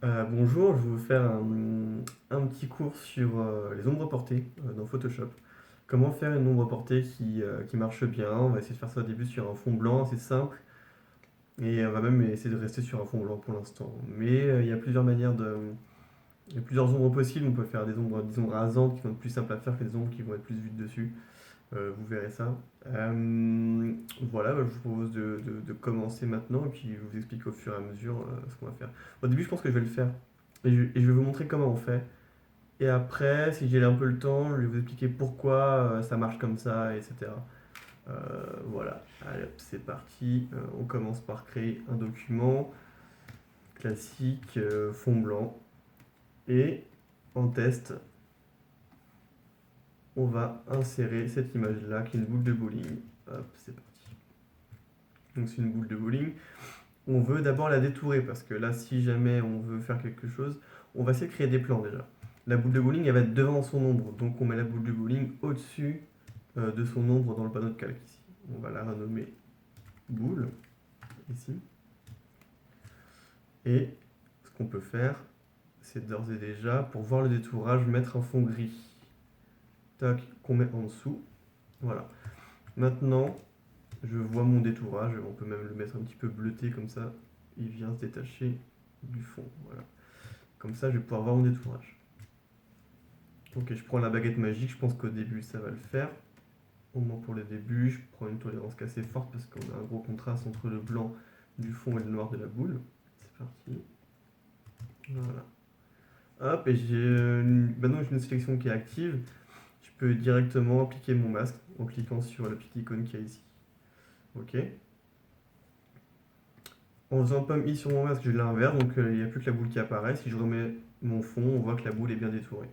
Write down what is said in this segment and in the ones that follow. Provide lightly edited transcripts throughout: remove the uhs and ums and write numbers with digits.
Bonjour, je vais vous faire un petit cours sur les ombres portées dans Photoshop. Comment faire une ombre portée qui marche bien. On va essayer de faire ça au début sur un fond blanc, c'est simple. Et on va même essayer de rester sur un fond blanc pour l'instant. Mais il y a plusieurs manières il y a plusieurs ombres possibles. On peut faire des ombres, disons, rasantes qui vont être plus simples à faire que des ombres qui vont être plus vives dessus. Vous verrez ça. Voilà, je vous propose de commencer maintenant et puis je vous explique au fur et à mesure ce qu'on va faire. Au début, je pense que je vais le faire et je vais vous montrer comment on fait. Et après, si j'ai un peu le temps, je vais vous expliquer pourquoi ça marche comme ça, etc. Voilà, allez hop, c'est parti. On commence par créer un document classique, fond blanc. Et en test, on va insérer cette image-là qui est une boule de bowling. Hop, c'est parti. Donc c'est une boule de bowling. On veut d'abord la détourer parce que là, si jamais on veut faire quelque chose, on va essayer de créer des plans déjà. La boule de bowling, elle va être devant son ombre, donc on met la boule de bowling au-dessus de son ombre dans le panneau de calque ici. On va la renommer boule ici. Et ce qu'on peut faire, c'est d'ores et déjà, pour voir le détourage, mettre un fond gris. Tac, qu'on met en dessous. Voilà. Maintenant, je vois mon détourage, on peut même le mettre un petit peu bleuté comme ça. Il vient se détacher du fond. Voilà. Comme ça, je vais pouvoir voir mon détourage. Ok, je prends la baguette magique, je pense qu'au début ça va le faire. Au moins pour le début, je prends une tolérance assez forte parce qu'on a un gros contraste entre le blanc du fond et le noir de la boule. C'est parti. Voilà. Hop, et maintenant j'ai une sélection qui est active. Je peux directement appliquer mon masque en cliquant sur la petite icône qu'il y a ici. Ok. En faisant pomme I sur mon masque, j'ai l'inverse, donc il n'y a plus que la boule qui apparaît. Si je remets mon fond, on voit que la boule est bien détourée.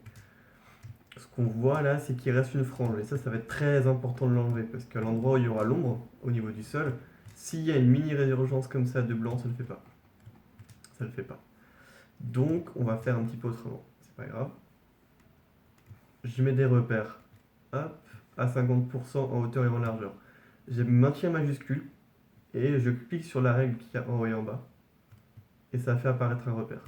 Ce qu'on voit là, c'est qu'il reste une frange. Et ça va être très important de l'enlever parce qu'à l'endroit où il y aura l'ombre, au niveau du sol, s'il y a une mini résurgence comme ça de blanc, ça ne le fait pas. Ça ne le fait pas. Donc, on va faire un petit peu autrement. C'est pas grave. Je mets des repères. Hop, à 50% en hauteur et en largeur. Je maintiens majuscule et je clique sur la règle qu'il y a en haut et en bas. Et ça fait apparaître un repère.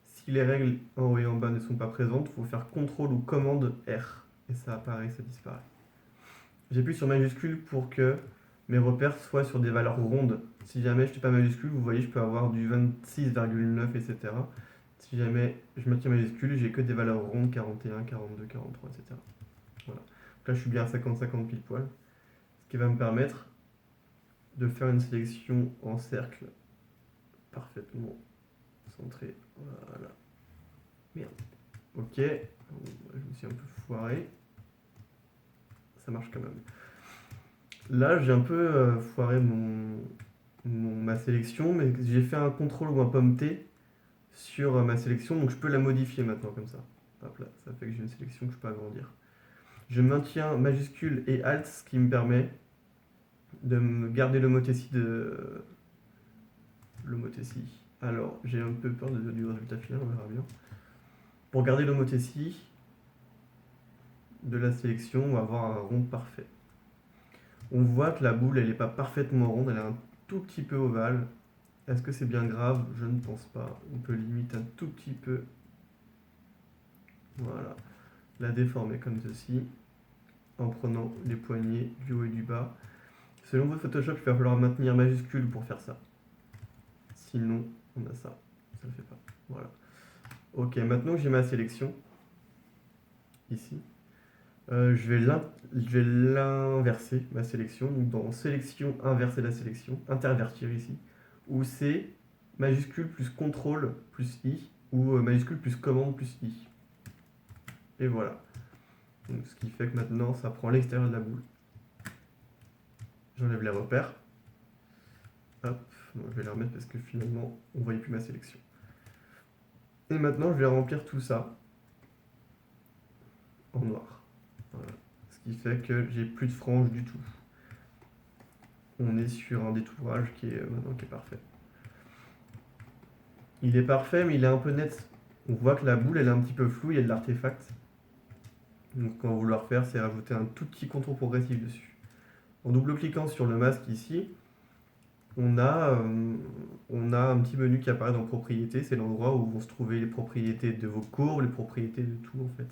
Si les règles en haut et en bas ne sont pas présentes, il faut faire CTRL ou commande R. Et ça apparaît, ça disparaît. J'appuie sur majuscule pour que mes repères soient sur des valeurs rondes. Si jamais je ne fais pas majuscule, vous voyez, je peux avoir du 26,9, etc. Si jamais je maintiens majuscule, j'ai que des valeurs rondes, 41, 42, 43, etc. Voilà. Donc là, je suis bien à 50-50 pile poil. Ce qui va me permettre de faire une sélection en cercle parfaitement centrée. Voilà. Merde. Ok. Je me suis un peu foiré. Ça marche quand même. Là, j'ai un peu foiré ma sélection, mais j'ai fait un CTRL ou un pomme T sur ma sélection, donc je peux la modifier maintenant comme ça. Hop là, ça fait que j'ai une sélection que je peux agrandir. Je maintiens majuscule et Alt, ce qui me permet de me garder l'homothétie. Alors, j'ai un peu peur du résultat final, on verra bien. Pour garder l'homothétie de la sélection, on va avoir un rond parfait. On voit que la boule, elle n'est pas parfaitement ronde, elle est un tout petit peu ovale. Est-ce que c'est bien grave? Je ne pense pas. On peut limiter un tout petit peu. Voilà. La déformer comme ceci, en prenant les poignées du haut et du bas. Selon votre Photoshop, il va falloir maintenir majuscule pour faire ça. Sinon, on a ça. Ça ne le fait pas. Voilà. Ok, maintenant que j'ai ma sélection, ici, je vais l'inverser, ma sélection. Donc dans sélection, inverser la sélection, intervertir ici, où c'est majuscule plus contrôle plus I, ou majuscule plus commande plus I. Et voilà. Donc, ce qui fait que maintenant, ça prend l'extérieur de la boule. J'enlève les repères. Hop, bon, je vais les remettre parce que finalement, on ne voyait plus ma sélection. Et maintenant, je vais remplir tout ça en noir. Voilà. Ce qui fait que j'ai plus de franges du tout. On est sur un détourage qui est maintenant qui est parfait. Il est parfait, mais il est un peu net. On voit que la boule, elle est un petit peu floue, il y a de l'artefact. Donc, ce qu'on va vouloir faire, c'est rajouter un tout petit contour progressif dessus. En double-cliquant sur le masque ici, on a un petit menu qui apparaît dans propriétés. C'est l'endroit où vont se trouver les propriétés de vos courbes, les propriétés de tout en fait.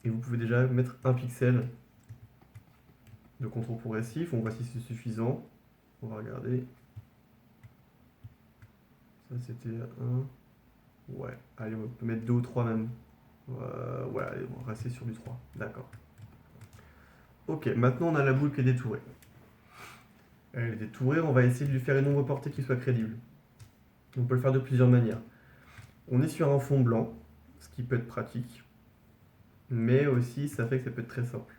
Et vous pouvez déjà mettre un pixel de contrôle progressif. On voit si c'est suffisant. On va regarder. Ça c'était un. Ouais, allez, on peut mettre 2 ou 3 même. Ouais, allez, on va rester sur du 3. D'accord. Ok, maintenant on a la boule qui est détourée. Elle est détourée, on va essayer de lui faire une ombre portée qui soit crédible. On peut le faire de plusieurs manières. On est sur un fond blanc, ce qui peut être pratique, mais aussi ça fait que ça peut être très simple.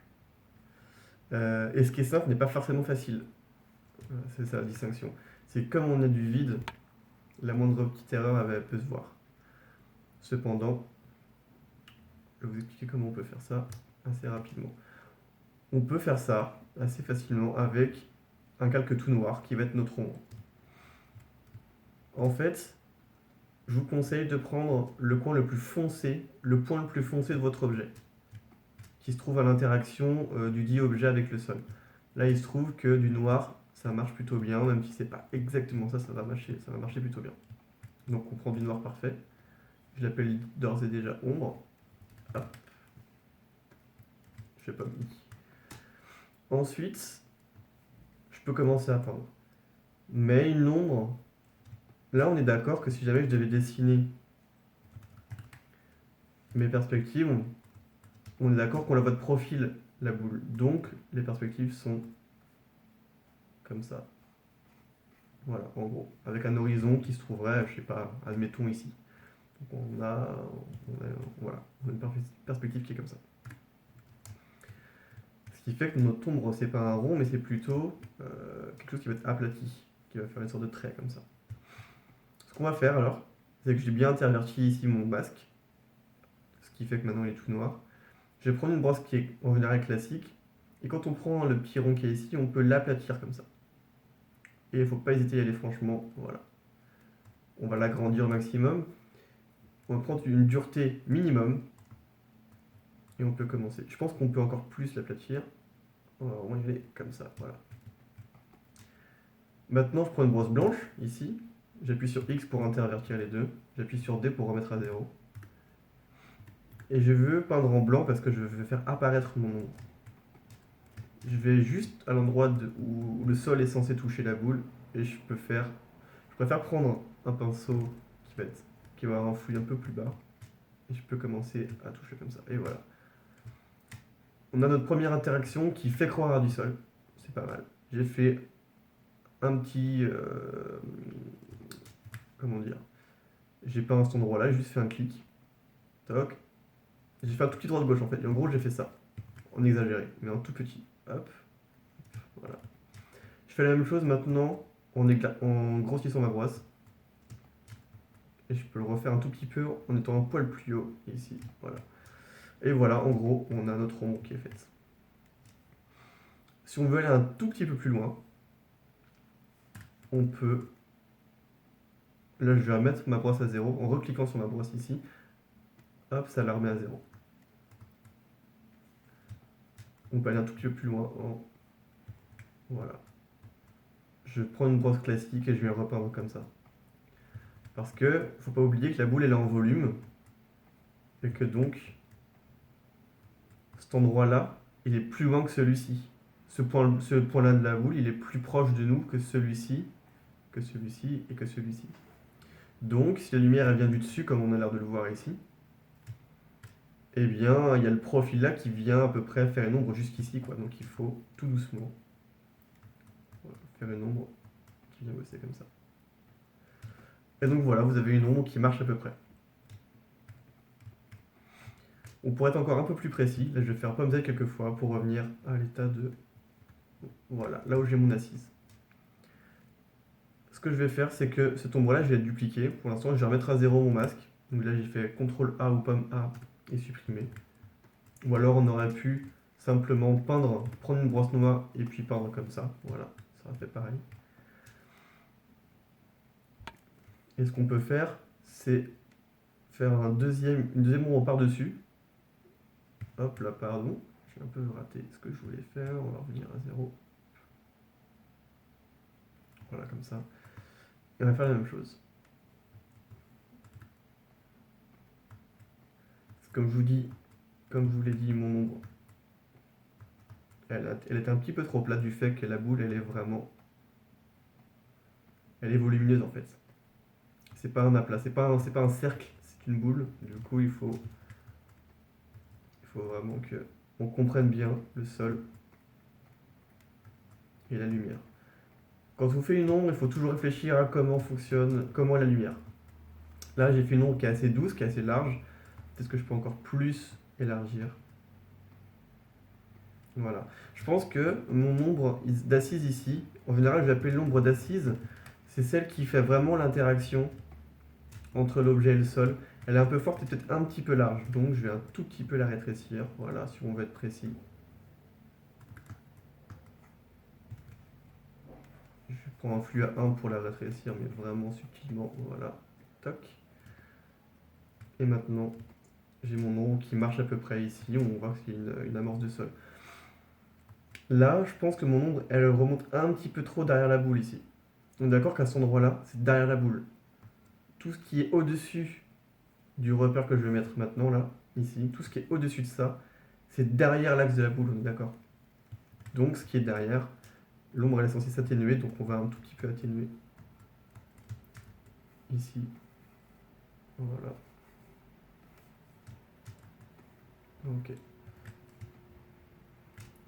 Et ce qui est simple n'est pas forcément facile. C'est ça la distinction. C'est comme on a du vide, la moindre petite erreur elle peut se voir. Cependant, je vais vous expliquer comment on peut faire ça assez rapidement. On peut faire ça assez facilement avec un calque tout noir qui va être notre ombre. En fait, je vous conseille de prendre le coin le plus foncé, le point le plus foncé de votre objet, qui se trouve à l'interaction du dit objet avec le sol. Là, il se trouve que du noir, ça marche plutôt bien, même si c'est pas exactement ça, ça va marcher plutôt bien. Donc on prend du noir parfait. Je l'appelle d'ores et déjà ombre. Hop. Je l'ai pas mis. Ensuite, je peux commencer à peindre. Mais une ombre, là on est d'accord que si jamais je devais dessiner mes perspectives, on est d'accord qu'on la voit de profil, la boule. Donc les perspectives sont comme ça. Voilà, en gros. Avec un horizon qui se trouverait, je sais pas, admettons ici. Donc voilà, on a une perspective qui est comme ça. Ce qui fait que notre ombre, c'est pas un rond, mais c'est plutôt quelque chose qui va être aplati, qui va faire une sorte de trait comme ça. Ce qu'on va faire alors, c'est que j'ai bien interverti ici mon masque, ce qui fait que maintenant il est tout noir. Je vais prendre une brosse qui est en général classique, et quand on prend le petit rond qui est ici, on peut l'aplatir comme ça. Et il ne faut pas hésiter à y aller franchement, voilà. On va l'agrandir au maximum. On va prendre une dureté minimum, et on peut commencer. Je pense qu'on peut encore plus l'aplatir. On va y aller comme ça, voilà. Maintenant, je prends une brosse blanche, ici. J'appuie sur X pour intervertir les deux. J'appuie sur D pour remettre à 0. Et je veux peindre en blanc parce que je veux faire apparaître mon ombre. Je vais juste à l'endroit où le sol est censé toucher la boule. Et je préfère prendre un pinceau qui va avoir un fouille un peu plus bas. Et je peux commencer à toucher comme ça. Et voilà. On a notre première interaction qui fait croire à du sol. C'est pas mal. J'ai fait un petit... comment dire? J'ai peint à cet endroit-là, j'ai juste fait un clic. Toc. J'ai fait un tout petit droit de gauche en fait. Et en gros, j'ai fait ça. En exagéré, mais en tout petit. Hop. Voilà. Je fais la même chose maintenant en grossissant ma brosse. Et je peux le refaire un tout petit peu en étant un poil plus haut ici. Voilà. Et voilà, en gros, on a notre ombre qui est faite. Si on veut aller un tout petit peu plus loin, on peut... Là, je vais mettre ma brosse à 0 en recliquant sur ma brosse ici. Hop, ça la remet à 0. On peut aller un tout petit peu plus loin. Voilà. Je prends une brosse classique et je vais repeindre comme ça. Parce que faut pas oublier que la boule elle est en volume. Et que donc, cet endroit-là, il est plus loin que celui-ci. Ce point-là de la boule, il est plus proche de nous que celui-ci et que celui-ci. Donc, si la lumière elle vient du dessus, comme on a l'air de le voir ici, eh bien, il y a le profil là qui vient à peu près faire une ombre jusqu'ici, quoi. Donc, il faut tout doucement faire une ombre qui vient bosser comme ça. Et donc voilà, vous avez une ombre qui marche à peu près. On pourrait être encore un peu plus précis. Là, je vais faire pomme Z quelques fois pour revenir à l'état de... Voilà, là où j'ai mon assise. Ce que je vais faire, c'est que cette ombre-là, je vais la dupliquer. Pour l'instant, je vais remettre à 0 mon masque. Donc là, j'ai fait CTRL A ou pomme A et supprimer. Ou alors, on aurait pu simplement prendre une brosse noire et puis peindre comme ça. Voilà, ça aurait fait pareil. Et ce qu'on peut faire, c'est faire une deuxième ombre par-dessus. Hop là, pardon. J'ai un peu raté ce que je voulais faire. On va revenir à 0. Voilà, comme ça. Et on va faire la même chose. Comme je vous dis, comme je vous l'ai dit, mon ombre, elle est un petit peu trop plate du fait que la boule, elle est vraiment... Elle est volumineuse en fait. C'est pas un aplat, c'est pas un cercle, c'est une boule. Du coup, il faut vraiment que on comprenne bien le sol et la lumière. Quand on fait une ombre, il faut toujours réfléchir à comment fonctionne, comment est la lumière. Là, j'ai fait une ombre qui est assez douce, qui est assez large. Peut-être que je peux encore plus élargir. Voilà. Je pense que mon ombre d'assise ici, en général, je vais appeler l'ombre d'assise. C'est celle qui fait vraiment l'interaction entre l'objet et le sol. Elle est un peu forte et peut-être un petit peu large. Donc, je vais un tout petit peu la rétrécir. Voilà, si on veut être précis. Je prends un flux à 1 pour la rétrécir, mais vraiment subtilement. Voilà. Toc. Et maintenant, j'ai mon ombre qui marche à peu près ici. On voit qu'il y a une amorce de sol. Là, je pense que mon ombre, elle remonte un petit peu trop derrière la boule ici. On est d'accord qu'à cet endroit-là, c'est derrière la boule. Tout ce qui est au-dessus du repère que je vais mettre maintenant, là, ici, tout ce qui est au-dessus de ça, c'est derrière l'axe de la boule, on est d'accord. Donc, ce qui est derrière, l'ombre, elle est censée s'atténuer, donc on va un tout petit peu atténuer. Ici. Voilà. Ok.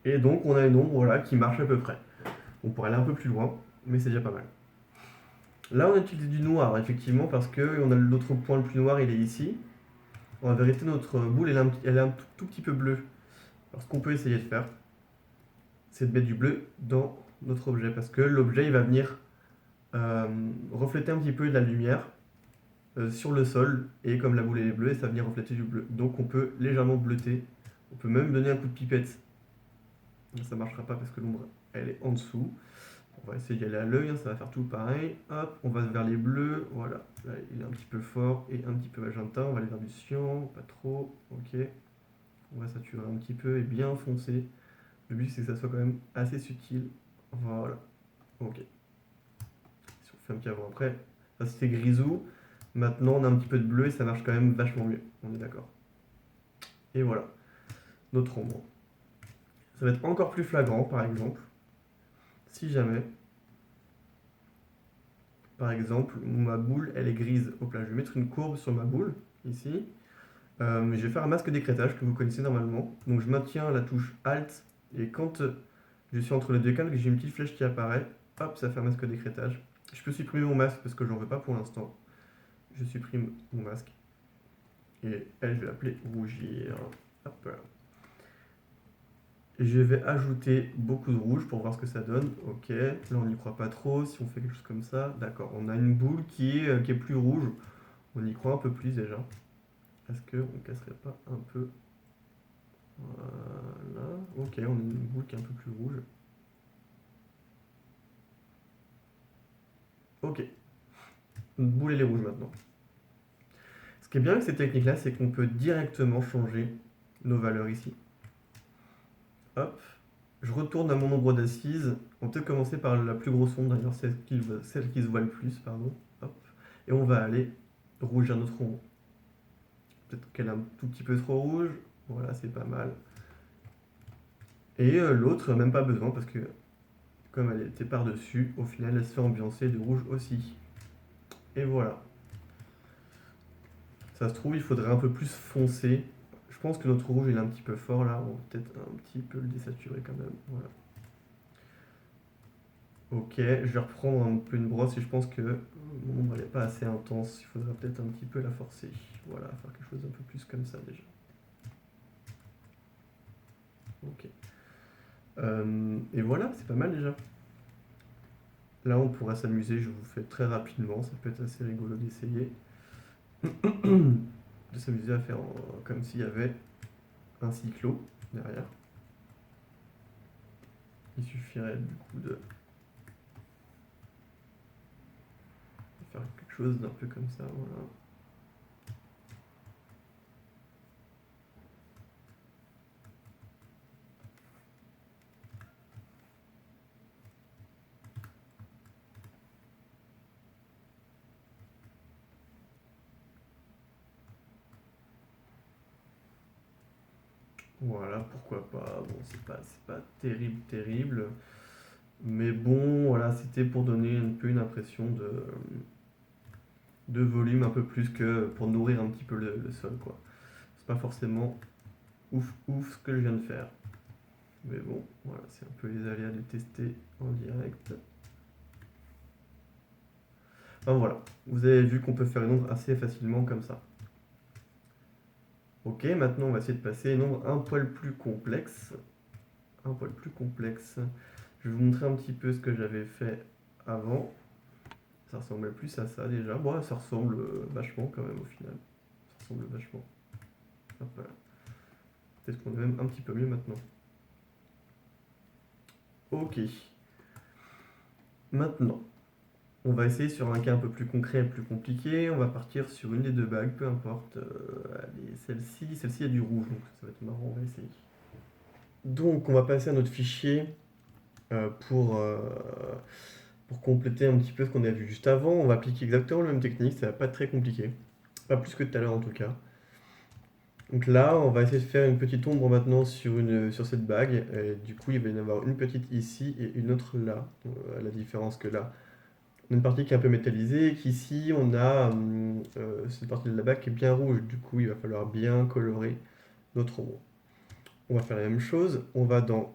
Et donc, on a une ombre, voilà, qui marche à peu près. On pourrait aller un peu plus loin, mais c'est déjà pas mal. Là, on a utilisé du noir, effectivement, parce que on a l'autre point le plus noir, il est ici. En vérité, notre boule, elle est un tout petit peu bleue. Alors, ce qu'on peut essayer de faire, c'est de mettre du bleu dans notre objet, parce que l'objet, il va venir refléter un petit peu de la lumière sur le sol, et comme la boule est bleue, ça va venir refléter du bleu. Donc, on peut légèrement bleuter. On peut même donner un coup de pipette. Ça marchera pas parce que l'ombre, elle est en dessous. On va essayer d'y aller à l'œil, hein, ça va faire tout pareil. Hop, on va vers les bleus, voilà. Là, il est un petit peu fort et un petit peu magenta. On va aller vers du cyan, pas trop. Ok. On va saturer un petit peu et bien foncer. Le but, c'est que ça soit quand même assez subtil. Voilà. Ok. Si on fait un petit avant après, ça c'était grisou. Maintenant, on a un petit peu de bleu et ça marche quand même vachement mieux. On est d'accord. Et voilà. Notre ombre. Ça va être encore plus flagrant, par exemple. Si jamais, par exemple, ma boule, elle est grise. Hop là, je vais mettre une courbe sur ma boule, ici. Je vais faire un masque d'écrêtage que vous connaissez normalement. Donc je maintiens la touche Alt et quand je suis entre les deux calques, j'ai une petite flèche qui apparaît. Hop, ça fait un masque d'écrêtage. Je peux supprimer mon masque parce que j'en veux pas pour l'instant. Je supprime mon masque. Et elle, je vais l'appeler rougir. Hop là. Et je vais ajouter beaucoup de rouge pour voir ce que ça donne. Ok, là on n'y croit pas trop. Si on fait quelque chose comme ça, d'accord. On a une boule qui est plus rouge. On y croit un peu plus déjà. Est-ce qu'on casserait pas un peu? Voilà. Ok, on a une boule qui est un peu plus rouge. Ok. Une boule elle est rouge maintenant. Ce qui est bien avec cette technique-là, c'est qu'on peut directement changer nos valeurs ici. Hop. Je retourne à mon ombre d'assise. On peut commencer par la plus grosse ombre, d'ailleurs celle qui se voit le plus, pardon. Hop. Et on va aller rougir notre ombre. Peut-être qu'elle est un tout petit peu trop rouge. Voilà, c'est pas mal. Et l'autre, même pas besoin, parce que comme elle était par-dessus, au final, elle se fait ambiancer de rouge aussi. Et voilà. Ça se trouve, il faudrait un peu plus foncé. Je pense que notre rouge, il est un petit peu fort là. On va peut-être un petit peu le désaturer quand même. Voilà. Ok, je vais reprendre un peu une brosse et je pense que mon ombre, elle n'est pas assez intense. Il faudrait peut-être un petit peu la forcer. Voilà, faire quelque chose d'un peu plus comme ça déjà. Ok. Et voilà, c'est pas mal déjà. Là, on pourra s'amuser, je vous fais très rapidement, ça peut être assez rigolo d'essayer. De s'amuser à faire comme s'il y avait un cyclo derrière. Il suffirait du coup de faire quelque chose d'un peu comme ça, voilà. Voilà, pourquoi pas. Bon, c'est pas terrible, terrible. Mais bon, voilà, c'était pour donner un peu une impression de volume un peu plus que pour nourrir un petit peu le sol, quoi. C'est pas forcément ouf ouf ce que je viens de faire. Mais bon, voilà, c'est un peu les aléas de tester en direct. Enfin voilà, vous avez vu qu'on peut faire une ombre assez facilement comme ça. Ok, maintenant on va essayer de passer une ombre un poil plus complexe. Un poil plus complexe. Je vais vous montrer un petit peu ce que j'avais fait avant. Ça ressemblait plus à ça déjà. Bon, ça ressemble vachement quand même au final. Ça ressemble vachement. Hop là. Peut-être qu'on est même un petit peu mieux maintenant. Ok. Maintenant, on va essayer sur un cas un peu plus concret, plus compliqué. On va partir sur une des deux bagues, peu importe. Allez, celle-ci a du rouge, donc ça va être marrant, on va essayer. Donc, on va passer à notre fichier euh, pour, euh, pour compléter un petit peu ce qu'on a vu juste avant. On va appliquer exactement la même technique, ça va pas être très compliqué. Pas plus que tout à l'heure en tout cas. Donc là, on va essayer de faire une petite ombre maintenant sur cette bague. Et du coup, il va y en avoir une petite ici et une autre là. À la différence que là, on a une partie qui est un peu métallisée et qu'ici, on a cette partie de la bague qui est bien rouge. Du coup, il va falloir bien colorer notre ombre. On va faire la même chose. On va dans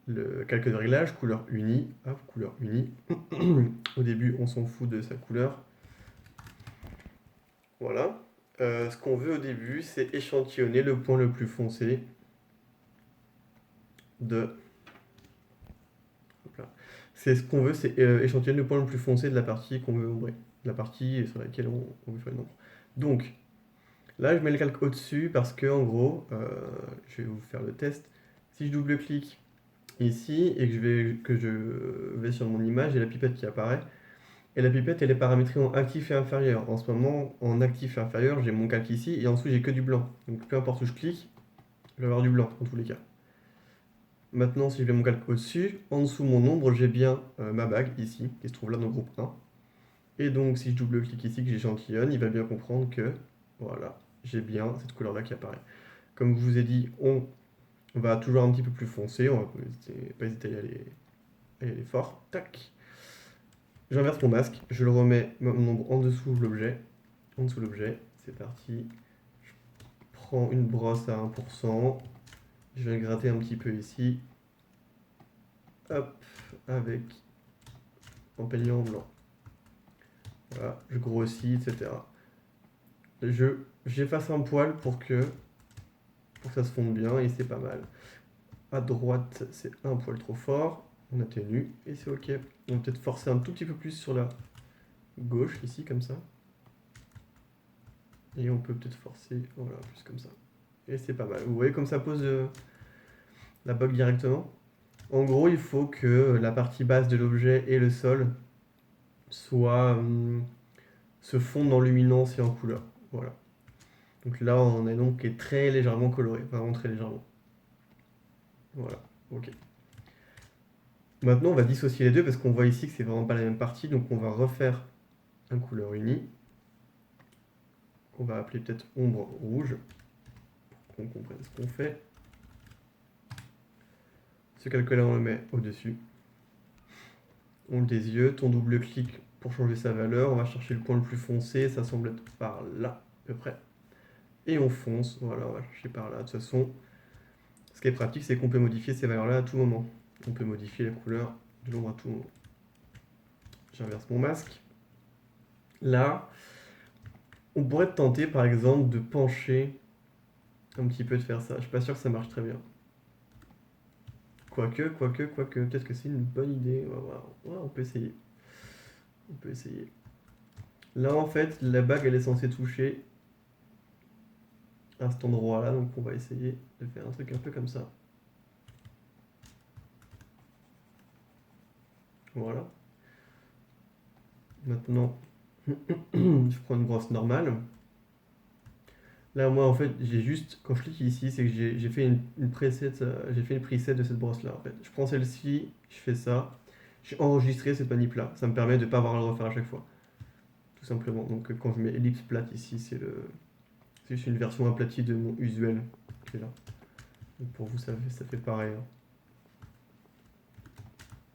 le calque de réglage, couleur unie. Hop, couleur unie. Au début, on s'en fout de sa couleur. Voilà. Ce qu'on veut au début, c'est échantillonner le point le plus foncé de... Hop là. C'est ce qu'on veut, c'est échantillonner le point le plus foncé de la partie qu'on veut ombrer. La partie sur laquelle on veut faire une ombre. Donc, là, je mets le calque au-dessus parce que, en gros, je vais vous faire le test. Si je double-clique ici et que je vais sur mon image, j'ai la pipette qui apparaît. Et la pipette, elle est paramétrée en actif et inférieur. En ce moment, en actif et inférieur, j'ai mon calque ici et en dessous, j'ai que du blanc. Donc, peu importe où je clique, je vais avoir du blanc, dans tous les cas. Maintenant, si je mets mon calque au-dessus, en dessous mon ombre, j'ai bien ma bague ici, qui se trouve là dans le groupe 1. Et donc, si je double-clique ici, que j'échantillonne, il va bien comprendre que, voilà, j'ai bien cette couleur-là qui apparaît. Comme je vous ai dit, on va toujours un petit peu plus foncé, on va pas hésiter à y aller fort. Tac. J'inverse mon masque, je le remets mon ombre en dessous l'objet. En dessous l'objet, c'est parti. Je prends une brosse à 1%. Je vais gratter un petit peu ici. Hop, avec en peignant en blanc. Voilà, je grossis, etc. J'efface un poil pour que ça se fonde bien et c'est pas mal. À droite, c'est un poil trop fort. On atténue et c'est ok. On va peut-être forcer un tout petit peu plus sur la gauche ici, comme ça. Et on peut peut-être forcer, voilà, plus comme ça. Et c'est pas mal. Vous voyez comme ça pose la bague directement. En gros, il faut que la partie basse de l'objet et le sol se fondent en luminance et en couleur. Voilà. Donc là, on a donc qui est très légèrement coloré, vraiment très légèrement. Voilà, ok. Maintenant, on va dissocier les deux parce qu'on voit ici que c'est vraiment pas la même partie, donc on va refaire un couleur unie, qu'on va appeler peut-être ombre rouge, pour qu'on comprenne ce qu'on fait. Ce calque-là, on le met au-dessus. Ombre des yeux, ton double-clic pour changer sa valeur, on va chercher le point le plus foncé, ça semble être par là, à peu près. Et on fonce, voilà, on va chercher par là. De toute façon, ce qui est pratique, c'est qu'on peut modifier ces valeurs-là à tout moment. On peut modifier la couleur de l'ombre à tout moment. J'inverse mon masque. Là, on pourrait tenter par exemple de pencher un petit peu, de faire ça. Je suis pas sûr que ça marche très bien. Quoique, peut-être que c'est une bonne idée. On va voir. Ouais, on peut essayer. On peut essayer. Là, en fait, la bague, elle est censée toucher à cet endroit-là, donc on va essayer de faire un truc un peu comme ça. Voilà. Maintenant, je prends une brosse normale. Là, moi, en fait, j'ai juste, quand je clique ici, c'est que j'ai fait une preset, j'ai fait une preset de cette brosse-là, en fait. Je prends celle-ci, je fais ça, j'ai enregistré cette manip-là. Ça me permet de ne pas avoir à le refaire à chaque fois, tout simplement. Donc, quand je mets ellipse plate ici, c'est juste une version aplatie de mon usuel qui est là. Pour vous, ça fait pareil, hein.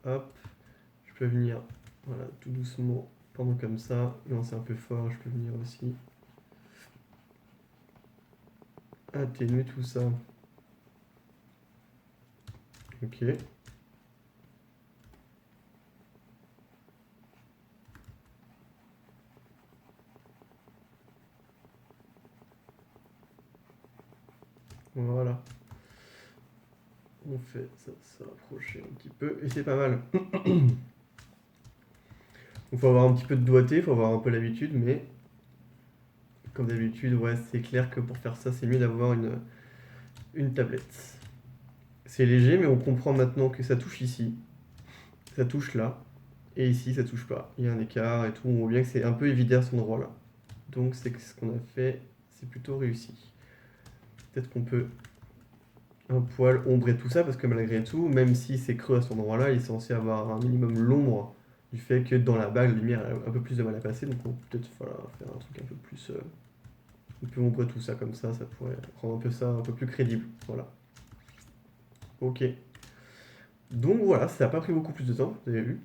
Hop, je peux venir, voilà, tout doucement, pendant comme ça. Non, c'est un peu fort, je peux venir aussi atténuer tout ça. Ok. Voilà. On fait ça, ça rapprocher un petit peu, et c'est pas mal. Il faut avoir un petit peu de doigté, il faut avoir un peu l'habitude, mais comme d'habitude, ouais, c'est clair que pour faire ça, c'est mieux d'avoir une tablette. C'est léger, mais on comprend maintenant que ça touche ici, ça touche là, et ici, ça touche pas. Il y a un écart et tout, on voit bien que c'est un peu évident à cet endroit-là. Donc c'est ce qu'on a fait, c'est plutôt réussi. Peut-être qu'on peut un poil ombrer tout ça, parce que malgré tout, même si c'est creux à cet endroit-là, il est censé avoir un minimum l'ombre du fait que dans la bague, la lumière a un peu plus de mal à passer, donc on peut peut-être faire un truc un peu plus... on peut ombrer tout ça comme ça pourrait rendre un peu ça un peu plus crédible. Voilà. Ok. Donc voilà, ça n'a pas pris beaucoup plus de temps, vous avez vu.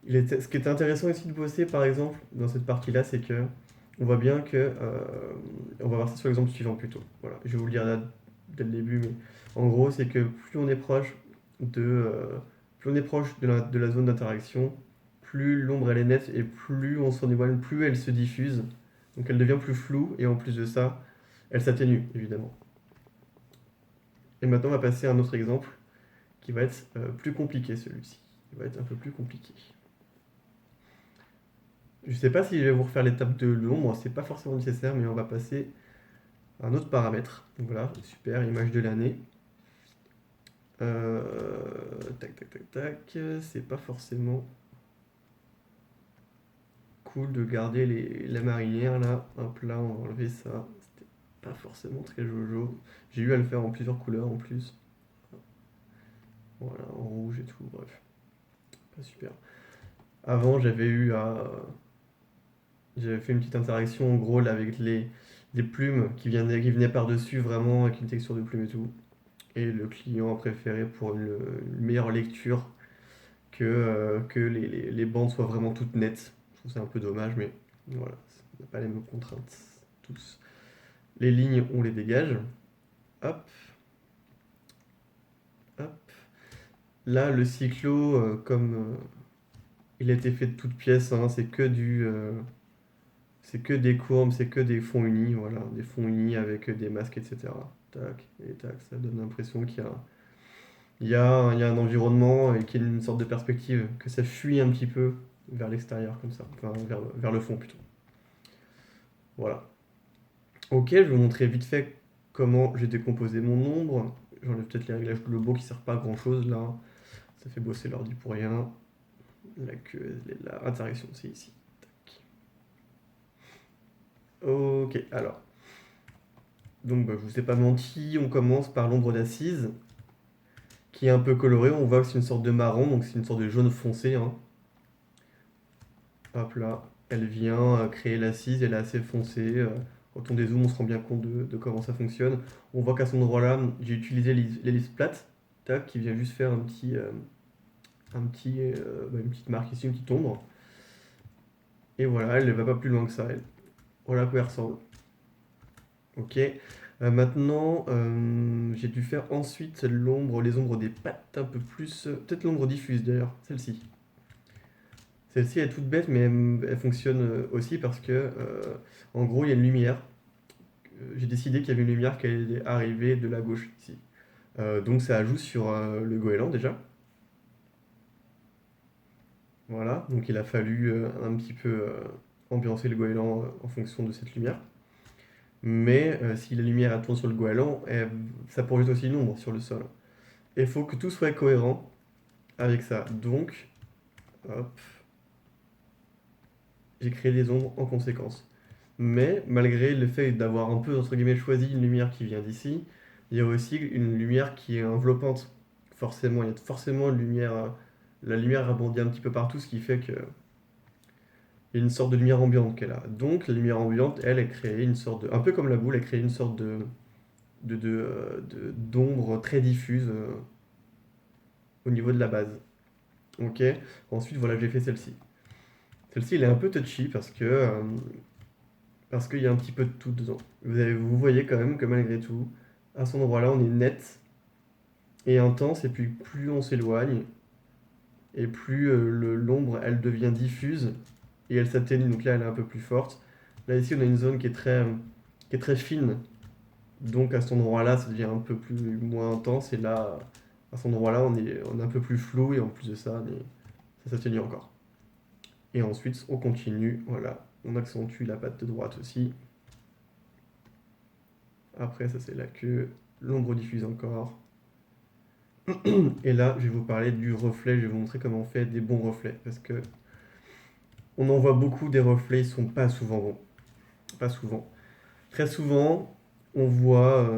Ce qui était intéressant ici de bosser, par exemple, dans cette partie-là, c'est que on voit bien que... on va voir ça sur l'exemple suivant plutôt. Voilà, je vais vous le dire là dès le début, mais en gros, c'est que plus on est proche plus on est proche de la zone d'interaction, plus l'ombre elle est nette et plus on s'en éloigne, plus elle se diffuse. Donc elle devient plus floue et en plus de ça, elle s'atténue évidemment. Et maintenant, on va passer à un autre exemple qui va être plus compliqué celui-ci. Il va être un peu plus compliqué. Je ne sais pas si je vais vous refaire l'étape de l'ombre, c'est pas forcément nécessaire, mais on va passer à un autre paramètre. Donc voilà, super, image de l'année. Tac, tac, tac, tac. C'est pas forcément cool de garder la marinière là. Hop là, on va enlever ça. C'était pas forcément très jojo. J'ai eu à le faire en plusieurs couleurs en plus. Voilà, en rouge et tout, bref. Pas super. Avant, j'avais fait une petite interaction en gros là, avec les plumes qui venaient par-dessus vraiment avec une texture de plume et tout. Et le client a préféré pour une meilleure lecture que les bandes soient vraiment toutes nettes. Je trouve ça un peu dommage, mais voilà, on n'a pas les mêmes contraintes tous. Les lignes, on les dégage. Hop, hop. Là, le cyclo, comme il a été fait de toutes pièces, hein, c'est que des courbes, c'est que des fonds unis, voilà, des fonds unis avec des masques, etc. Tac, et tac, ça donne l'impression il y a un environnement et qu'il y a une sorte de perspective, que ça fuit un petit peu vers l'extérieur comme ça, enfin vers le fond plutôt. Voilà. Ok, je vais vous montrer vite fait comment j'ai décomposé mon ombre. J'enlève peut-être les réglages globaux qui ne servent pas à grand chose là. Ça fait bosser l'ordi pour rien. La queue, elle est là. Interaction, c'est ici. Tac. Ok, alors. Donc bah, je vous ai pas menti, on commence par l'ombre d'assise, qui est un peu colorée. On voit que c'est une sorte de marron, donc c'est une sorte de jaune foncé, hein. Hop là, elle vient créer l'assise, elle est assez foncée. Quand on dézoome, on se rend bien compte de comment ça fonctionne. On voit qu'à cet endroit-là, j'ai utilisé l'ellipse plate, tac, qui vient juste faire une petite marque ici, une petite ombre. Et voilà, elle ne va pas plus loin que ça, elle. Voilà à quoi elle ressemble. Ok. Maintenant, j'ai dû faire ensuite les ombres des pattes un peu plus. Peut-être l'ombre diffuse d'ailleurs, celle-ci. Celle-ci est toute bête, mais elle fonctionne aussi parce que, en gros, il y a une lumière. J'ai décidé qu'il y avait une lumière qui allait arriver de la gauche ici. Donc ça ajoute sur le goéland déjà. Voilà, donc il a fallu un petit peu ambiancer le goéland en fonction de cette lumière. Mais si la lumière elle tourne sur le goéland, ça projette aussi une ombre sur le sol. Et il faut que tout soit cohérent avec ça. Donc, hop, j'ai créé des ombres en conséquence. Mais malgré le fait d'avoir un peu, entre guillemets, choisi une lumière qui vient d'ici, il y a aussi une lumière qui est enveloppante. Forcément, il y a forcément une lumière, la lumière rebondit un petit peu partout, ce qui fait que Il y a une sorte de lumière ambiante qu'elle a. Donc la lumière ambiante, elle, elle crée une sorte de... Un peu comme la boule, elle crée une sorte d'ombre très diffuse au niveau de la base. Ok. Ensuite, voilà, j'ai fait celle-ci. Celle-ci, elle est un peu touchy parce qu'il y a un petit peu de tout dedans. Vous voyez quand même que malgré tout, à cet endroit-là, on est net et intense, et puis plus on s'éloigne, et plus l'ombre, elle devient diffuse, et elle s'atténue, donc là, elle est un peu plus forte. Là, ici, on a une zone qui est très fine, donc à cet endroit-là, ça devient un peu moins intense, et là, à cet endroit-là, on est un peu plus flou, et en plus de ça, ça s'atténue encore. Et ensuite, on continue, voilà, on accentue la patte de droite aussi. Après, ça c'est la queue, l'ombre diffuse encore. Et là, je vais vous parler du reflet, je vais vous montrer comment on fait des bons reflets, parce que on en voit beaucoup des reflets, ils sont pas souvent bons. Pas souvent. Très souvent, on voit,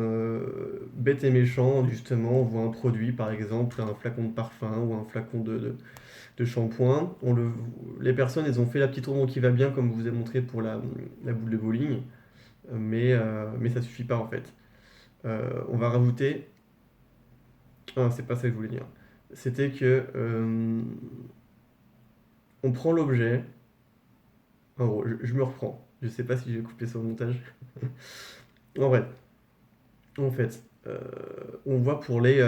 bête et méchant, justement, on voit un produit, par exemple, un flacon de parfum ou un flacon de shampoing. Les personnes, elles ont fait la petite ombre qui va bien, comme je vous ai montré pour la boule de bowling, mais ça suffit pas en fait. On va rajouter... Ah, c'est pas ça que je voulais dire. C'était que on prend l'objet. En gros, je me reprends. Je sais pas si j'ai coupé ça au montage. En vrai, en fait, on voit pour des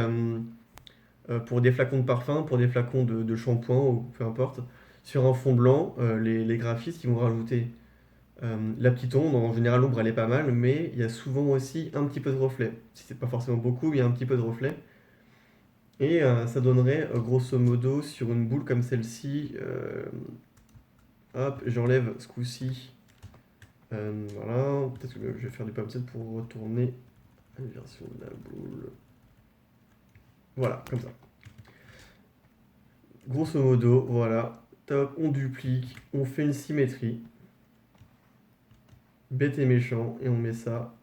flacons de parfum, pour des flacons de shampoing, ou peu importe, sur un fond blanc, les graphistes qui vont rajouter la petite ombre. En général, l'ombre elle est pas mal, mais il y a souvent aussi un petit peu de reflet. Si c'est pas forcément beaucoup, il y a un petit peu de reflet. Et ça donnerait grosso modo sur une boule comme celle-ci. Hop, j'enlève ce coup-ci. Voilà, peut-être que je vais faire du pump set pour retourner à la version de la boule. Voilà, comme ça. Grosso modo, voilà. Top, on duplique, on fait une symétrie. Bête et méchant, et on met ça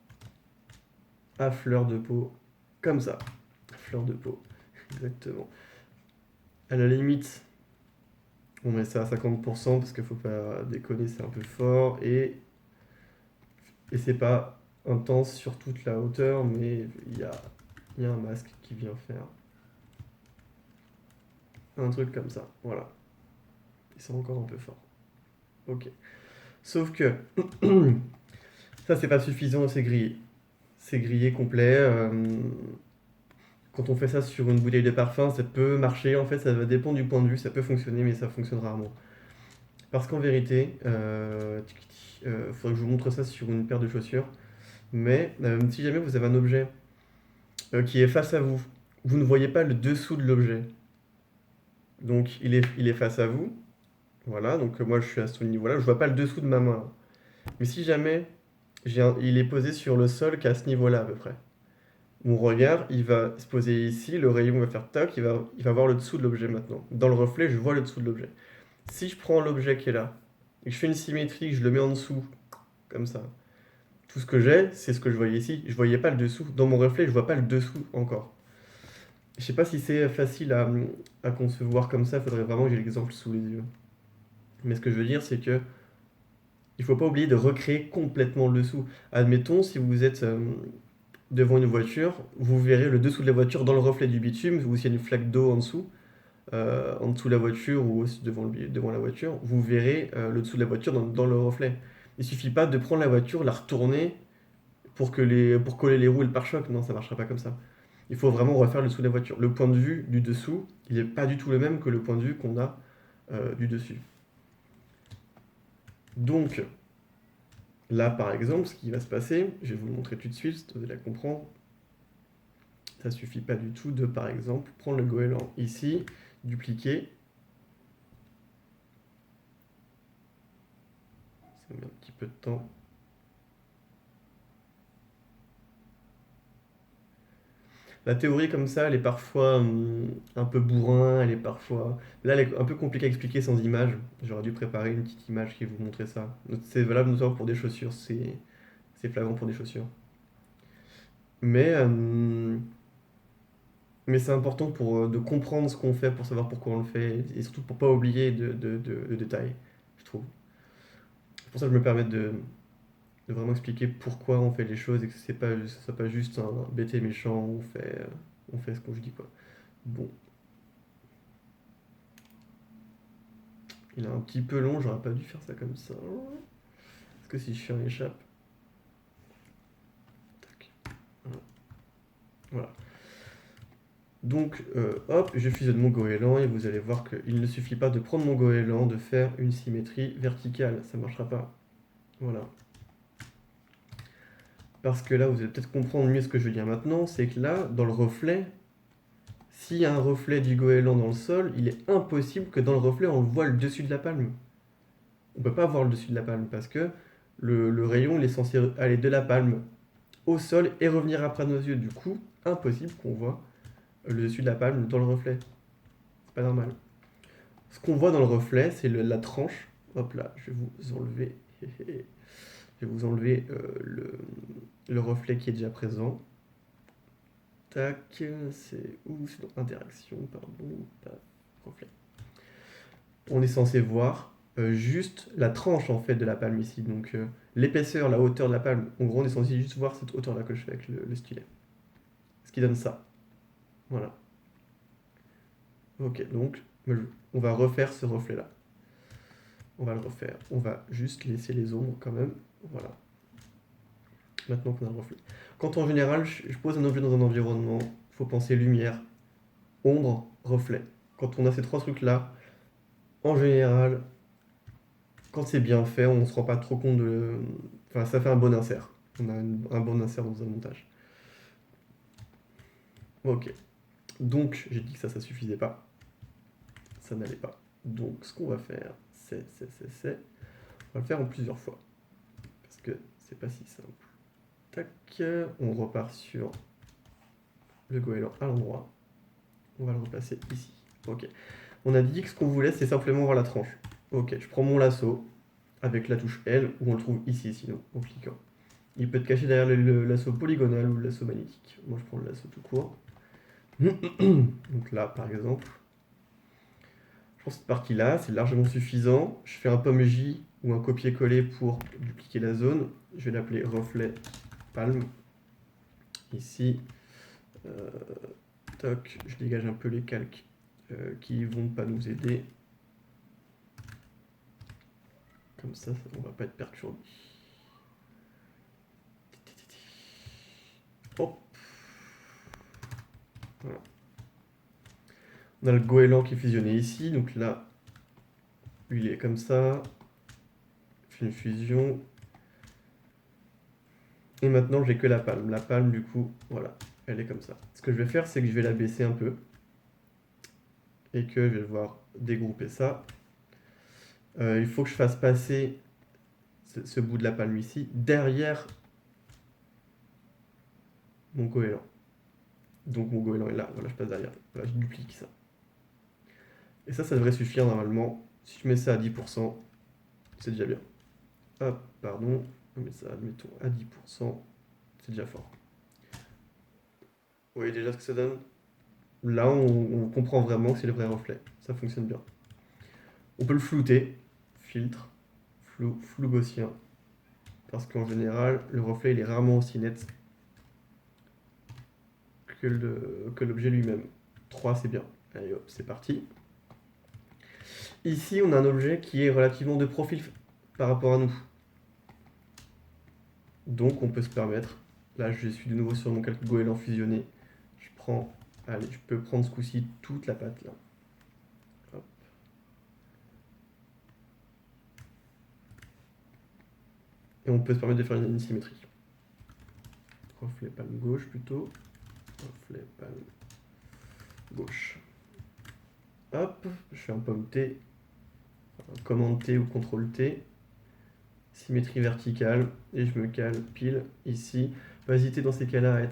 à fleur de peau, comme ça. Fleur de peau, exactement. À la limite, on met ça à 50% parce qu'il faut pas déconner, c'est un peu fort. Et c'est pas intense sur toute la hauteur, mais il y a un masque qui vient faire un truc comme ça. Voilà. Et c'est encore un peu fort. Ok. Sauf que ça, c'est pas suffisant, c'est grillé. C'est grillé complet. Quand on fait ça sur une bouteille de parfum, ça peut marcher. En fait, ça va dépendre du point de vue. Ça peut fonctionner, mais ça fonctionne rarement. Parce qu'en vérité, faudrait que je vous montre ça sur une paire de chaussures. Mais si jamais vous avez un objet qui est face à vous, vous ne voyez pas le dessous de l'objet. Donc il est face à vous. Voilà, donc moi je suis à ce niveau-là. Je vois pas le dessous de ma main. Mais si jamais il est posé sur le sol qu'à ce niveau-là à peu près. Mon regard, il va se poser ici, le rayon va faire toc, il va voir le dessous de l'objet maintenant. Dans le reflet, je vois le dessous de l'objet. Si je prends l'objet qui est là, et que je fais une symétrie, que je le mets en dessous, comme ça, tout ce que j'ai, c'est ce que je voyais ici. Je voyais pas le dessous. Dans mon reflet, je vois pas le dessous encore. Je sais pas si c'est facile à concevoir comme ça, il faudrait vraiment que j'ai l'exemple sous les yeux. Mais ce que je veux dire, c'est que il faut pas oublier de recréer complètement le dessous. Admettons, si vous êtes devant une voiture, vous verrez le dessous de la voiture dans le reflet du bitume, ou s'il y a une flaque d'eau en dessous de la voiture ou aussi devant la voiture, vous verrez le dessous de la voiture dans le reflet. Il suffit pas de prendre la voiture, la retourner pour coller les roues et le pare-choc. Non, ça marchera pas comme ça. Il faut vraiment refaire le dessous de la voiture. Le point de vue du dessous, il n'est pas du tout le même que le point de vue qu'on a du dessus. Donc, là, par exemple, ce qui va se passer, je vais vous le montrer tout de suite, vous allez la comprendre. Ça suffit pas du tout de, par exemple, prendre le goéland ici, dupliquer. Ça met un petit peu de temps. La théorie comme ça, elle est parfois un peu bourrin, elle est parfois... Là, elle est un peu compliquée à expliquer sans image. J'aurais dû préparer une petite image qui vous montrait ça. C'est valable notamment pour des chaussures, c'est flagrant pour des chaussures. Mais, euh, mais c'est important de comprendre ce qu'on fait, pour savoir pourquoi on le fait, et surtout pour pas oublier de détails, je trouve. C'est pour ça que je me permets de vraiment expliquer pourquoi on fait les choses et que ce soit pas juste un bête et méchant, on fait ce qu'on je dis quoi. Bon, il est un petit peu long, j'aurais pas dû faire ça comme ça. Est-ce que si je fais un échappe? Tac. Voilà. Donc, hop, je fusionne mon goéland et vous allez voir qu'il ne suffit pas de prendre mon goéland, de faire une symétrie verticale. Ça ne marchera pas. Voilà. Parce que là, vous allez peut-être comprendre mieux ce que je veux dire maintenant, c'est que là, dans le reflet, s'il y a un reflet du goéland dans le sol, il est impossible que dans le reflet, on voit le dessus de la palme. On ne peut pas voir le dessus de la palme parce que le rayon, il est censé aller de la palme au sol et revenir après nos yeux. Du coup, impossible qu'on voit le dessus de la palme dans le reflet. C'est pas normal. Ce qu'on voit dans le reflet, c'est la tranche. Hop là, je vais vous enlever, je vais vous enlever le reflet qui est déjà présent. Tac, c'est où? C'est dans interaction, pardon, pas reflet. On est censé voir juste la tranche en fait de la palme ici. Donc l'épaisseur, la hauteur de la palme. En gros, on est censé juste voir cette hauteur là que je fais avec le stylet. Ce qui donne ça. Voilà. Ok, donc on va refaire ce reflet là. On va le refaire. On va juste laisser les ombres quand même. Voilà. Maintenant qu'on a le reflet. Quand en général, je pose un objet dans un environnement, il faut penser lumière, ombre, reflet. Quand on a ces trois trucs-là, en général, quand c'est bien fait, on ne se rend pas trop compte de... Enfin, ça fait un bon insert. On a un bon insert dans un montage. Ok. Donc, j'ai dit que ça suffisait pas. Ça n'allait pas. Donc, ce qu'on va faire, on va le faire en plusieurs fois. Parce que c'est pas si simple. Tac, on repart sur le goéland à l'endroit. On va le repasser ici. Ok. On a dit que ce qu'on voulait, c'est simplement voir la tranche. Ok, je prends mon lasso avec la touche L, où on le trouve ici, sinon, en cliquant. Il peut être caché derrière le lasso polygonal ou le lasso magnétique. Moi, je prends le lasso tout court. Donc là, par exemple, je prends cette partie-là, c'est largement suffisant. Je fais un pomme J ou un copier-coller pour dupliquer la zone. Je vais l'appeler reflet palme. Ici, toc, je dégage un peu les calques qui vont pas nous aider. Comme ça, on va pas être perturbé. Hop. Voilà. On a le goéland qui est fusionné ici, donc là, lui il est comme ça. Fait une fusion. Et maintenant, j'ai que la palme. La palme, du coup, voilà, elle est comme ça. Ce que je vais faire, c'est que je vais la baisser un peu. Et que je vais devoir dégrouper ça. Il faut que je fasse passer ce bout de la palme ici derrière mon goéland. Donc mon goéland est là, voilà, je passe derrière. Voilà, je duplique ça. Et ça devrait suffire normalement. Si je mets ça à 10%, c'est déjà bien. Hop, pardon, on met ça, admettons, à 10%, c'est déjà fort. Vous voyez déjà ce que ça donne? Là, on comprend vraiment que c'est le vrai reflet. Ça fonctionne bien. On peut le flouter. Filtre, flou gaussien. Parce qu'en général, le reflet il est rarement aussi net que l'objet lui-même. 3, c'est bien. Allez hop, c'est parti. Ici, on a un objet qui est relativement de profil par rapport à nous. Donc, on peut se permettre. Là, je suis de nouveau sur mon calque goéland fusionné. Je prends. Allez, je peux prendre ce coup-ci toute la patte là. Hop. Et on peut se permettre de faire une symétrie. Reflet palme gauche plutôt. Reflet palme gauche. Hop, je fais un pomme T, un commande T ou CTRL T, symétrie verticale, et je me cale pile ici. Pas hésiter dans ces cas-là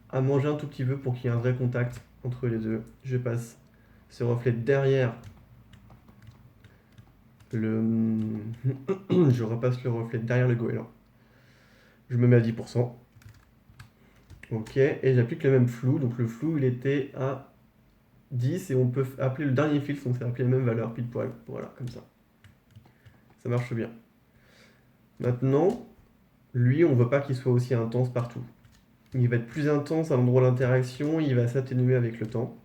à manger un tout petit peu pour qu'il y ait un vrai contact entre les deux. Je passe ce reflet derrière je repasse le reflet derrière le goéland. Je me mets à 10%. Ok, et j'applique le même flou. Donc le flou, il était à 10 et on peut appeler le dernier filtre, donc ça va appeler la même valeur, pile poil. Voilà, comme ça. Ça marche bien. Maintenant, lui, on ne veut pas qu'il soit aussi intense partout. Il va être plus intense à l'endroit de l'interaction, il va s'atténuer avec le temps.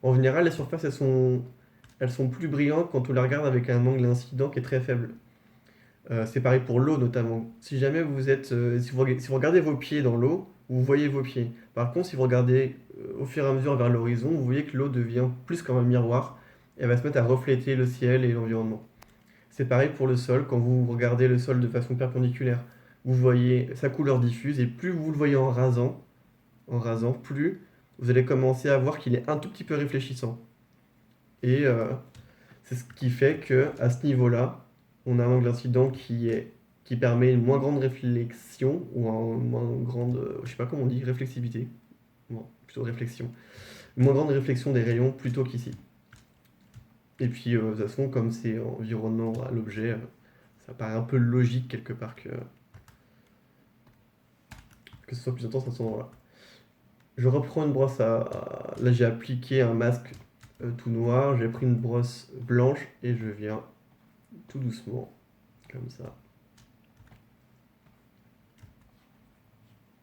En général, les surfaces, elles sont plus brillantes quand on les regarde avec un angle d'incident qui est très faible. C'est pareil pour l'eau notamment. Si jamais si vous regardez vos pieds dans l'eau, vous voyez vos pieds. Par contre, si vous regardez au fur et à mesure vers l'horizon, vous voyez que l'eau devient plus comme un miroir. Et elle va se mettre à refléter le ciel et l'environnement. C'est pareil pour le sol. Quand vous regardez le sol de façon perpendiculaire, vous voyez sa couleur diffuse. Et plus vous le voyez en rasant, plus vous allez commencer à voir qu'il est un tout petit peu réfléchissant. Et c'est ce qui fait que à ce niveau-là, on a un angle d'incident qui permet une moins grande réflexion ou une moins grande, je sais pas comment on dit, réflexivité. Bon, plutôt réflexion. Une moins grande réflexion des rayons plutôt qu'ici. Et puis, de toute façon, comme c'est environnant à l'objet, ça paraît un peu logique quelque part que ce soit plus intense à ce moment-là. Je reprends une brosse Là, j'ai appliqué un masque tout noir, j'ai pris une brosse blanche et je viens tout doucement, comme ça.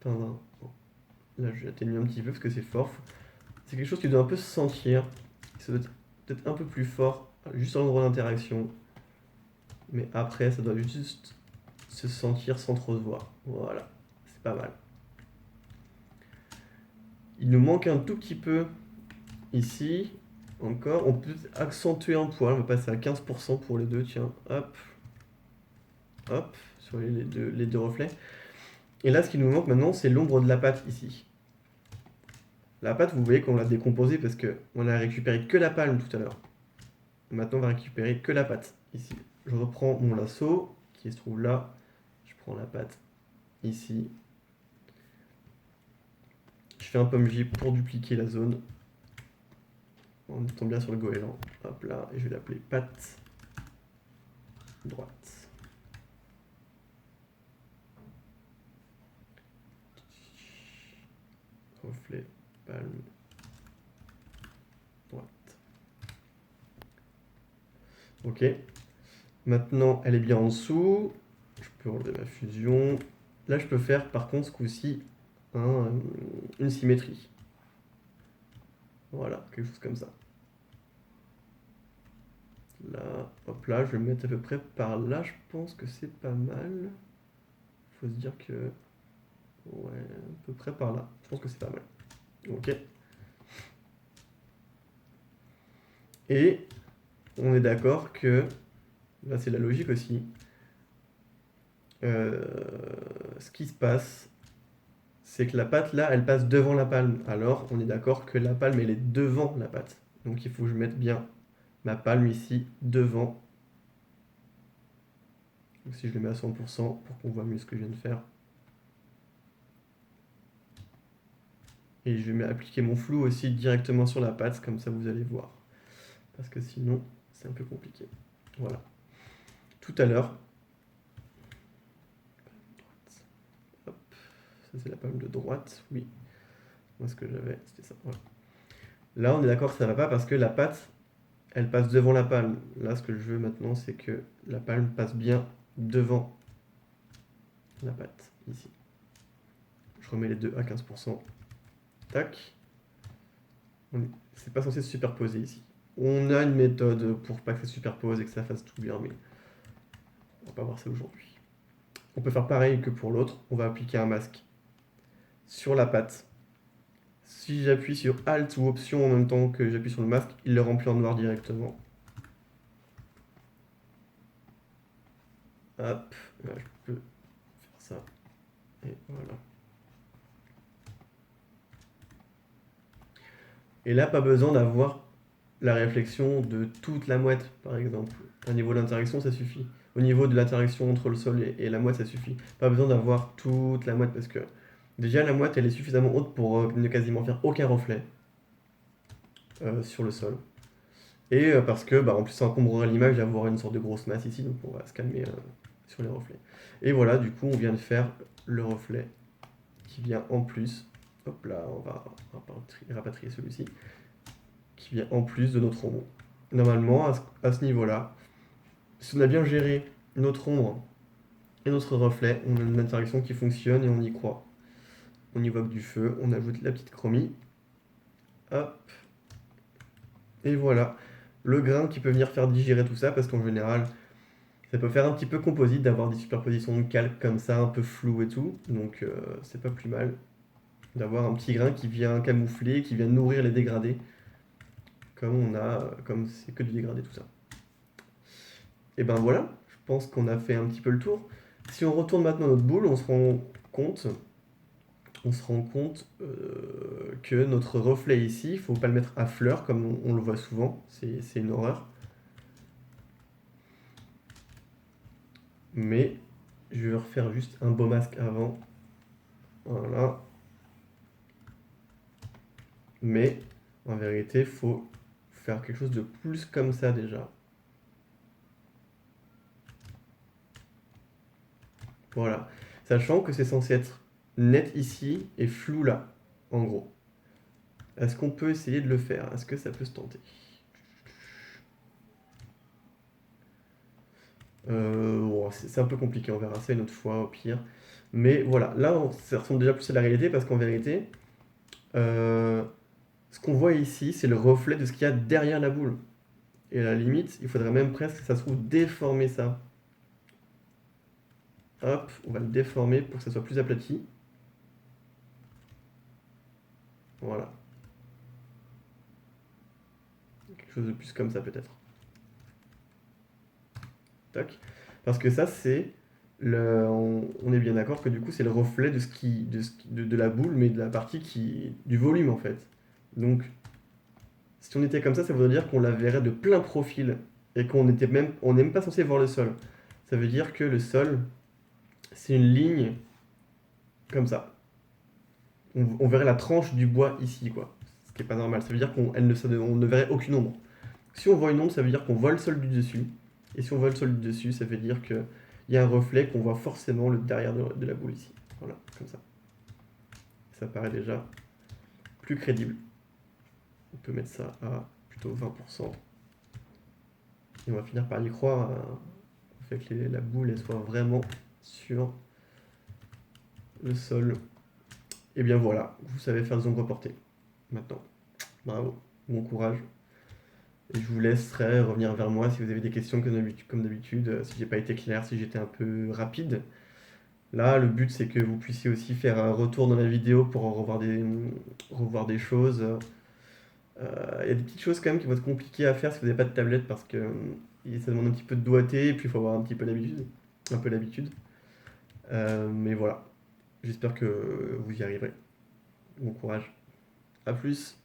Bon, là, je vais atténuer un petit peu parce que c'est fort. C'est quelque chose qui doit un peu se sentir. Ça doit être peut-être un peu plus fort, juste à l'endroit d'interaction. Mais après, ça doit juste se sentir sans trop se voir. Voilà, c'est pas mal. Il nous manque un tout petit peu ici. Encore, on peut accentuer un poil. On va passer à 15% pour les deux. Tiens, hop, hop, sur les deux reflets. Et là, ce qui nous manque maintenant, c'est l'ombre de la pâte ici. La pâte, vous voyez qu'on l'a décomposée parce qu'on a récupéré que la palme tout à l'heure. Maintenant, on va récupérer que la pâte ici. Je reprends mon lasso qui se trouve là. Je prends la pâte ici. Je fais un pomme J pour dupliquer la zone. On tombe bien sur le goéland. Hop là, et je vais l'appeler pâte droite. Reflet, palme, droite. Ok. Maintenant, elle est bien en dessous. Je peux enlever ma fusion. Là, je peux faire, par contre, ce coup-ci, une symétrie. Voilà, quelque chose comme ça. Là, hop là, je vais me mettre à peu près par là. Je pense que c'est pas mal. Faut se dire que... Ouais, à peu près par là. Je pense que c'est pas mal. Ok. Et on est d'accord que... Là, c'est la logique aussi. Ce qui se passe, c'est que la pâte, là, elle passe devant la palme. Alors, on est d'accord que la palme, elle est devant la pâte. Donc, il faut que je mette bien ma palme ici, devant. Donc, si je le mets à 100% pour qu'on voit mieux ce que je viens de faire. Et je vais appliquer mon flou aussi directement sur la pâte, comme ça vous allez voir. Parce que sinon, c'est un peu compliqué. Voilà. Tout à l'heure, hop, ça c'est la palme de droite, oui. Moi, ce que j'avais, c'était ça. Voilà. Là, on est d'accord que ça ne va pas parce que la pâte, elle passe devant la palme. Là, ce que je veux maintenant, c'est que la palme passe bien devant la pâte, ici. Je remets les deux à 15%. Tac. C'est pas censé se superposer ici. On a une méthode pour pas que ça se superpose et que ça fasse tout bien, mais on va pas voir ça aujourd'hui. On peut faire pareil que pour l'autre. On va appliquer un masque sur la pâte. Si j'appuie sur Alt ou Option en même temps que j'appuie sur le masque, il le remplit en noir directement. Hop, là, je peux faire ça. Et voilà. Et là, pas besoin d'avoir la réflexion de toute la mouette, par exemple. Au niveau de l'interaction, ça suffit. Au niveau de l'interaction entre le sol et la mouette, ça suffit. Pas besoin d'avoir toute la mouette parce que déjà la mouette, elle est suffisamment haute pour ne quasiment faire aucun reflet sur le sol. Et parce que, en plus, ça encombrerait l'image d'avoir une sorte de grosse masse ici, donc on va se calmer sur les reflets. Et voilà, du coup, on vient de faire le reflet qui vient en plus. Hop là, on va rapatrier celui-ci. Qui vient en plus de notre ombre. Normalement, à ce niveau-là, si on a bien géré notre ombre Et notre reflet, on a une interaction qui fonctionne et on y croit. On y voit que du feu, on ajoute la petite chromie. Hop. Et voilà. Le grain qui peut venir faire digérer tout ça, parce qu'en général, ça peut faire un petit peu composite d'avoir des superpositions de calques comme ça, un peu flou et tout. Donc c'est pas plus mal d'avoir un petit grain qui vient camoufler, qui vient nourrir les dégradés. Comme c'est que du dégradé tout ça. Et ben voilà, je pense qu'on a fait un petit peu le tour. Si on retourne maintenant notre boule, compte, on se rend compte que notre reflet ici, il ne faut pas le mettre à fleur comme on le voit souvent, c'est une horreur. Mais je vais refaire juste un beau masque avant. Voilà. Mais en vérité, il faut faire quelque chose de plus comme ça déjà. Voilà. Sachant que c'est censé être net ici et flou là, en gros. Est-ce qu'on peut essayer de le faire? Est-ce que ça peut se tenter? Bon, c'est un peu compliqué, on verra ça une autre fois au pire. Mais voilà, là ça ressemble déjà plus à la réalité parce qu'en vérité, euh, ce qu'on voit ici, c'est le reflet de ce qu'il y a derrière la boule. Et à la limite, il faudrait même presque, ça se trouve, déformer ça. Hop, on va le déformer pour que ça soit plus aplati. Voilà. Quelque chose de plus comme ça peut-être. Tac. Parce que ça, c'est on est bien d'accord que du coup, c'est le reflet de de la boule, mais de la partie du volume en fait. Donc, si on était comme ça veut dire qu'on la verrait de plein profil et on n'est même pas censé voir le sol. Ça veut dire que le sol, c'est une ligne comme ça. On verrait la tranche du bois ici, quoi. Ce qui est pas normal. Ça veut dire on ne verrait aucune ombre. Si on voit une ombre, ça veut dire qu'on voit le sol du dessus. Et si on voit le sol du dessus, ça veut dire qu'il y a un reflet qu'on voit forcément le derrière de la boule ici. Voilà, comme ça. Ça paraît déjà plus crédible. On peut mettre ça à plutôt 20%. Et on va finir par y croire. Fait que la boule elle soit vraiment sur le sol. Et bien voilà, vous savez faire des ombres portées. Maintenant, bravo, bon courage. Et je vous laisserai revenir vers moi si vous avez des questions comme d'habitude, si j'ai pas été clair, si j'étais un peu rapide. Là, le but c'est que vous puissiez aussi faire un retour dans la vidéo pour revoir des choses. Il y a des petites choses quand même qui vont être compliquées à faire si vous n'avez pas de tablette parce que ça demande un petit peu de doigté et puis il faut avoir un petit peu d'habitude. Un peu l'habitude. Mais voilà, j'espère que vous y arriverez. Bon courage. A plus.